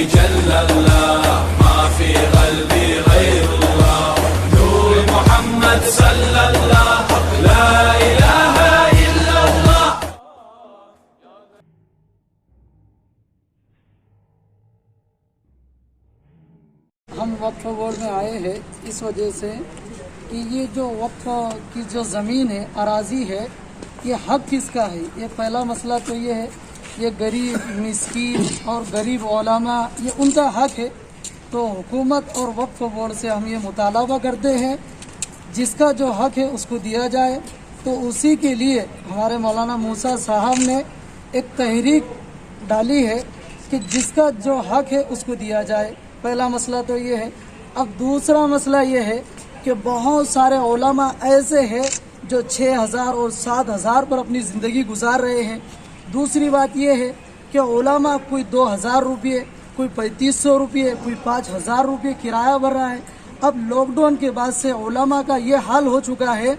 जल्लल्लाह माफी क़ल्बी गैरुल्लाह नूर मोहम्मद सल्लल्लाह ला इलाहा इल्लल्लाह। हम वक्फ बोर्ड में आए हैं इस वजह से कि ये जो वक्फ की जो ज़मीन है, अराजी है, ये हक किसका है। ये पहला मसला तो ये है, ये गरीब मिस्कीन और गरीब उलमा ये उनका हक है। तो हुकूमत और वक्फ बोर्ड से हम ये मुतालबा करते हैं जिसका जो हक है उसको दिया जाए। तो उसी के लिए हमारे मौलाना मूसा साहब ने एक तहरीक डाली है कि जिसका जो हक है उसको दिया जाए। पहला मसला तो ये है। अब दूसरा मसला ये है कि बहुत सारे उलमा ऐसे हैं जो 6,000 और 7,000 पर अपनी ज़िंदगी गुजार रहे हैं। दूसरी बात ये है कि उलमा कोई 2,000 रुपये, कोई 3,500 रुपये, कोई 5,000 रुपये किराया भर रहा है। अब लॉकडाउन के बाद से उलमा का ये हाल हो चुका है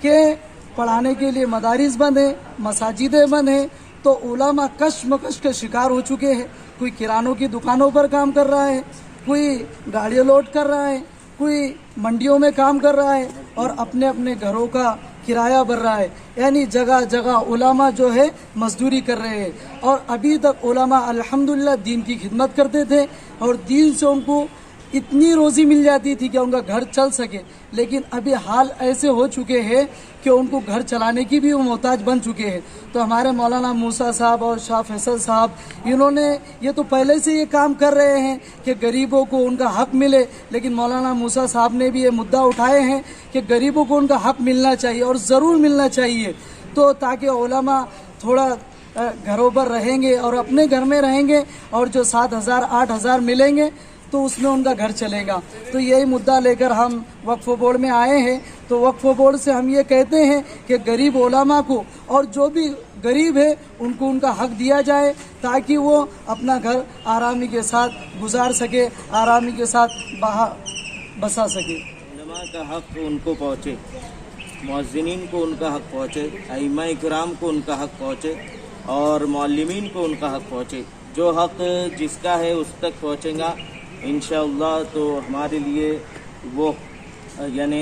कि पढ़ाने के लिए मदारिस बंद है, मसाजिदें बंद हैं, तो उलमा कशमकश के शिकार हो चुके हैं। कोई किरानों की दुकानों पर काम कर रहा है, कोई गाड़ियाँ लोड कर रहा है, कोई मंडियों में काम कर रहा है और अपने अपने घरों का किराया भर रहा है। यानी जगह जगह उलमा जो है मजदूरी कर रहे हैं। और अभी तक उलमा अल्हम्दुलिल्लाह दीन की खिदमत करते थे और दीन से उनको इतनी रोज़ी मिल जाती थी कि उनका घर चल सके। लेकिन अभी हाल ऐसे हो चुके हैं कि उनको घर चलाने की भी वो मोहताज बन चुके हैं। तो हमारे मौलाना मूसा साहब और शाह फैसल साहब इन्होंने ये तो पहले से ये काम कर रहे हैं कि गरीबों को उनका हक मिले। लेकिन मौलाना मूसा साहब ने भी ये मुद्दा उठाए हैं कि गरीबों को उनका हक मिलना चाहिए और ज़रूर मिलना चाहिए। तो ताकि उलमा थोड़ा घरों पर रहेंगे और अपने घर में रहेंगे और जो 7,000 8,000 मिलेंगे तो उसमें उनका घर चलेगा। तो यही मुद्दा लेकर हम वक्फ बोर्ड में आए हैं। तो वक्फ बोर्ड से हम ये कहते हैं कि गरीब उलमा को और जो भी गरीब है उनको उनका हक दिया जाए ताकि वो अपना घर आरामी के साथ गुजार सके, आरामी के साथ बाहर बसा सके। उलमा का हक उनको पहुँचे, मुअज्जिनीन को उनका हक पहुँचे, अइम्मा इकराम को उनका हक पहुँचे और मौल्लिमीन को उनका हक पहुँचे। जो हक जिसका है उस तक पहुँचेगा इंशाअल्लाह तो हमारे लिए वो यानी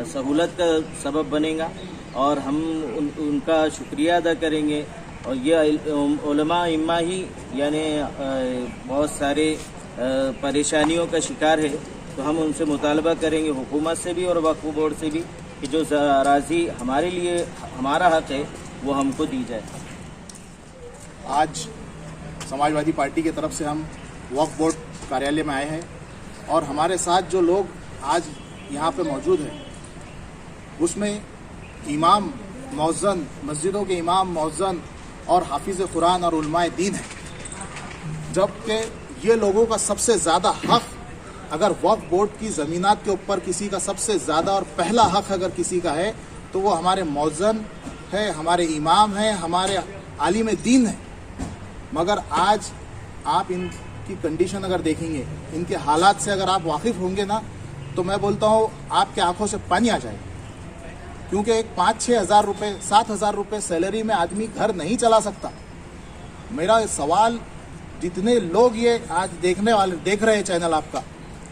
सहूलत का सबब बनेगा और हम उनका शुक्रिया अदा करेंगे। और ये उलमा इम्मा ही यानी बहुत सारे परेशानियों का शिकार है। तो हम उनसे मुतालबा करेंगे हुकूमत से भी और वक्फ बोर्ड से भी कि जो अराज़ी हमारे लिए हमारा हक है वो हमको दी जाए। आज समाजवादी पार्टी की तरफ से हम वक्फ बोर्ड कार्यालय में आए हैं और हमारे साथ जो लोग आज यहाँ पे मौजूद हैं उसमें इमाम मौज़न, मस्जिदों के इमाम मौज़न और हाफिज़ कुरान और उलमाए दीन हैं। जबकि ये लोगों का सबसे ज़्यादा हक अगर वक्फ बोर्ड की ज़मीनात के ऊपर किसी का सबसे ज़्यादा और पहला हक अगर किसी का है तो वो हमारे मौज़न है, हमारे इमाम हैं, हमारे आलिम दीन हैं। मगर आज आप इनकी कंडीशन अगर देखेंगे, इनके हालात से अगर आप वाकिफ़ होंगे ना तो मैं बोलता हूँ आपके आंखों से पानी आ जाएगा। क्योंकि एक 5-6 हज़ार रुपये 7,000 रुपये सैलरी में आदमी घर नहीं चला सकता। मेरा सवाल जितने लोग ये आज देख रहे हैं चैनल आपका,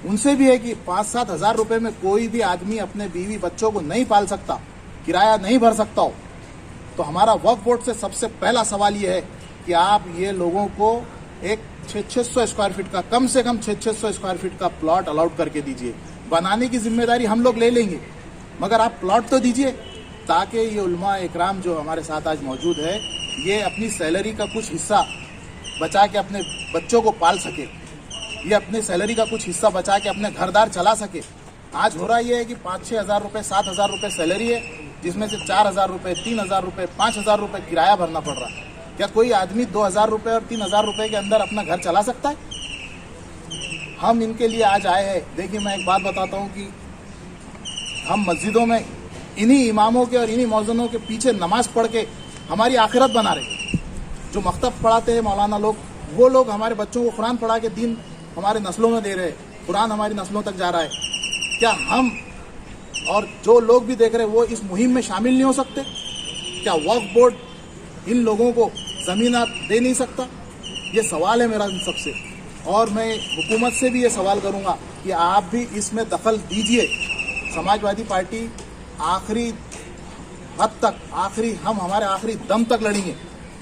उनसे भी है कि 5-7 हज़ार रुपये में कोई भी आदमी अपने बीवी बच्चों को नहीं पाल सकता, किराया नहीं भर सकता हो। तो हमारा वक्फ बोर्ड से सबसे पहला सवाल ये है कि आप ये लोगों को एक 600 स्क्वायर फीट का, कम से कम 600 स्क्वायर फीट का प्लॉट अलाउड करके दीजिए। बनाने की जिम्मेदारी हम लोग ले लेंगे, मगर आप प्लॉट तो दीजिए ताकि ये उलमा इकराम जो हमारे साथ आज मौजूद है ये अपनी सैलरी का कुछ हिस्सा बचा के अपने बच्चों को पाल सके, ये अपनी सैलरी का कुछ हिस्सा बचा के अपने घरदार चला सके। आज हो रहा ये है कि 5-6 हज़ार रुपये 7 हज़ार रुपये सैलरी है, जिसमें से 4 हज़ार रुपये 3 हज़ार रुपये 5 हज़ार रुपये किराया भरना पड़ रहा है। क्या कोई आदमी 2 हज़ार रुपये और 3 हज़ार रुपये के अंदर अपना घर चला सकता है? हम इनके लिए आज आए हैं। देखिए मैं एक बात बताता हूँ कि हम मस्जिदों में इन्हीं इमामों के और इन्हीं मौज़नों के पीछे नमाज पढ़ के हमारी आखिरत बना रहे। जो मकतब पढ़ाते हैं मौलाना लोग, वो लोग हमारे बच्चों को कुरान पढ़ा के दीन हमारे नस्लों में दे रहे हैं, कुरान हमारी नस्लों तक जा रहा है। क्या हम और जो लोग भी देख रहे हैं वो इस मुहिम में शामिल नहीं हो सकते? क्या वक्फ बोर्ड इन लोगों को ज़मीन दे नहीं सकता? ये सवाल है मेरा इन सबसे। और मैं हुकूमत से भी ये सवाल करूंगा कि आप भी इसमें दखल दीजिए। समाजवादी पार्टी आखिरी हद तक, हमारे आखिरी दम तक लड़ेंगे।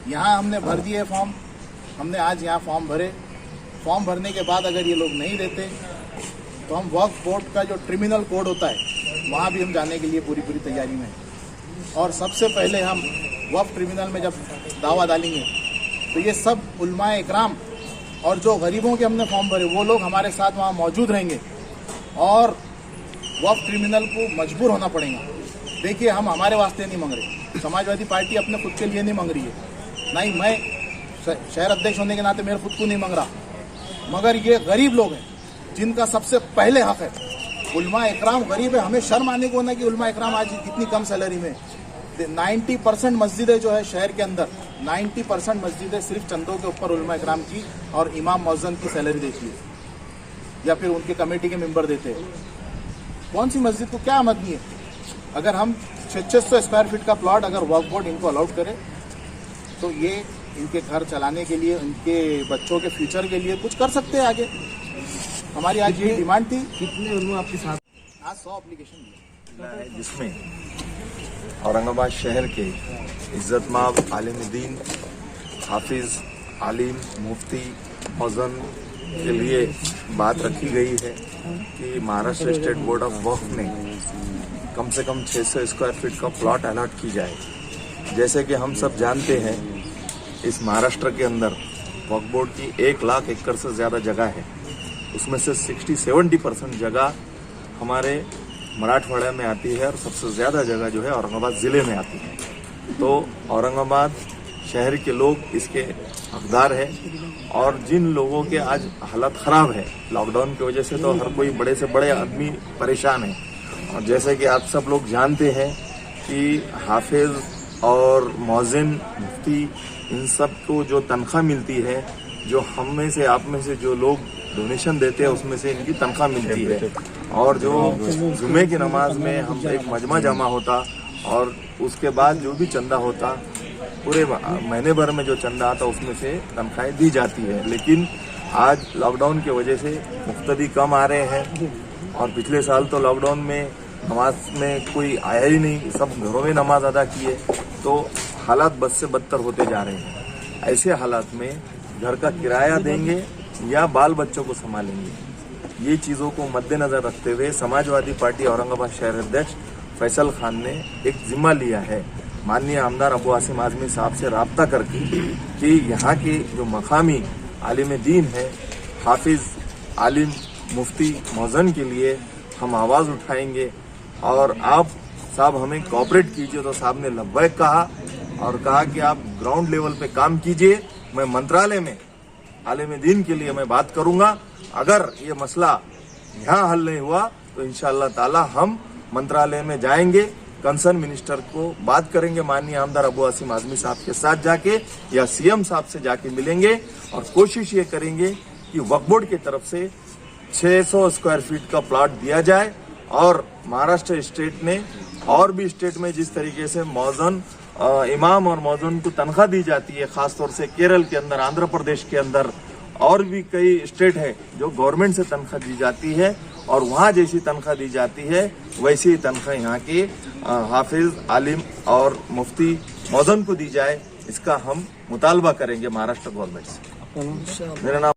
यहाँ हमने भर दिए फॉर्म, हमने आज यहाँ फॉर्म भरे। फॉर्म भरने के बाद अगर ये लोग नहीं देते तो हम वक्फ बोर्ड का जो ट्रिब्यूनल कोड होता है वहाँ भी हम जाने के लिए पूरी तैयारी में हैं। और सबसे पहले हम वक्फ ट्रिब्यूनल में जब दावा डालेंगे तो ये सब उलमाए इकराम और जो गरीबों के हमने फॉर्म भरे वो लोग हमारे साथ वहाँ मौजूद रहेंगे और वक्फ ट्रिब्यूनल को मजबूर होना पड़ेगा। देखिए, हम हमारे वास्ते नहीं मांग रहे, समाजवादी पार्टी अपने खुद के लिए नहीं मांग रही है, नहीं मैं शहर अध्यक्ष होने के नाते मेरे खुद को नहीं मांग रहा, मगर ये गरीब लोग हैं जिनका सबसे पहले हक है। उलमा इकराम गरीब है, हमें शर्म आने को ना कि उलमा इकराम आज इतनी कम सैलरी में। 90% मस्जिदें जो है शहर के अंदर, 90% मस्जिदें सिर्फ चंदों के ऊपर उलमा इकराम की और इमाम मौज़न की सैलरी देती है या फिर उनके कमेटी के मेंबर देते हैं। कौन सी मस्जिद को क्या आमदनी है? अगर हम 600 स्क्वायर फीट का प्लॉट अगर वक्फ बोर्ड इनको अलाउड करे तो ये इनके घर चलाने के लिए, इनके बच्चों के फ्यूचर के लिए कुछ कर सकते हैं आगे। हमारी आज यही डिमांड थी। कितने उन्होंने आपके साथ आज 100 एप्लीकेशन दिए, जिसमें औरंगाबाद शहर के इज्जतमाब आलिम दीन, हाफिज, आलिम, मुफ्ती, मौज़न के लिए बात रखी गई है कि महाराष्ट्र स्टेट बोर्ड ऑफ वक्फ में कम से कम 600 स्क्वायर फीट का प्लॉट अलॉट की जाए। जैसे कि हम सब जानते हैं, इस महाराष्ट्र के अंदर वक्फ बोर्ड की 1 लाख एकड़ से ज़्यादा जगह है, उसमें से 60-70% जगह हमारे मराठवाड़ा में आती है और सबसे ज़्यादा जगह जो है औरंगाबाद ज़िले में आती है। तो औरंगाबाद शहर के लोग इसके हकदार है और जिन लोगों के आज हालत ख़राब है लॉकडाउन की वजह से, तो हर कोई बड़े से बड़े आदमी परेशान है। और जैसे कि आप सब लोग जानते हैं कि हाफिज और मौज़िन, मुफ्ती, इन सब को जो तनख्वाह मिलती है, जो हम में से आप में से जो लोग डोनेशन देते हैं उसमें से इनकी तनख्वाह मिलती है। और जो जुमे की नमाज में हम एक मजमा जमा होता और उसके बाद जो भी चंदा होता, पूरे महीने भर में जो चंदा आता उसमें से तनख्वाहें दी जाती है। लेकिन आज लॉकडाउन की वजह से मुफ्तदी कम आ रहे हैं और पिछले साल तो लॉकडाउन में नमाज में कोई आया ही नहीं, सब घरों में नमाज अदा किए, तो हालात बद से बदतर होते जा रहे हैं। ऐसे हालात में घर का किराया देंगे या बाल बच्चों को संभालेंगे, ये चीज़ों को मद्देनजर रखते हुए समाजवादी पार्टी औरंगाबाद शहर अध्यक्ष फैसल खान ने एक जिम्मा लिया है माननीय आमदार अबू आसिम आजमी साहब से राब्ता करके कि यहाँ के जो मकामी आलिम दीन है, हाफिज, आलिम, मुफ्ती, मौज़न के लिए हम आवाज़ उठाएंगे और आप साहब हमें कोऑपरेट कीजिए। तो साहब ने लब्बैक कहा और कहा कि आप ग्राउंड लेवल पे काम कीजिए, मैं मंत्रालय में आलिम दीन के लिए मैं बात करूंगा। अगर ये मसला यहाँ हल नहीं हुआ तो इंशाअल्लाह ताला हम मंत्रालय में जाएंगे, कंसर्न मिनिस्टर को बात करेंगे, माननीय आमदार अबू आसिम आजमी साहब के साथ जाके या सीएम साहब से जाके मिलेंगे और कोशिश ये करेंगे कि वक्फ बोर्ड की तरफ से 600 स्क्वायर फीट का प्लॉट दिया जाए। और महाराष्ट्र स्टेट ने और भी स्टेट में जिस तरीके से मौज़न, इमाम और मौज़न को तनख्वाह दी जाती है, खासतौर से केरल के अंदर, आंध्र प्रदेश के अंदर और भी कई स्टेट है जो गवर्नमेंट से तनख्वाह दी जाती है और वहाँ जैसी तनख्वाह दी जाती है वैसी ही तनख्वाह यहाँ के हाफिज, आलिम और मुफ्ती, मौज़न को दी जाए। इसका हम मुतालबा करेंगे महाराष्ट्र गवर्नमेंट से। मेरा नाम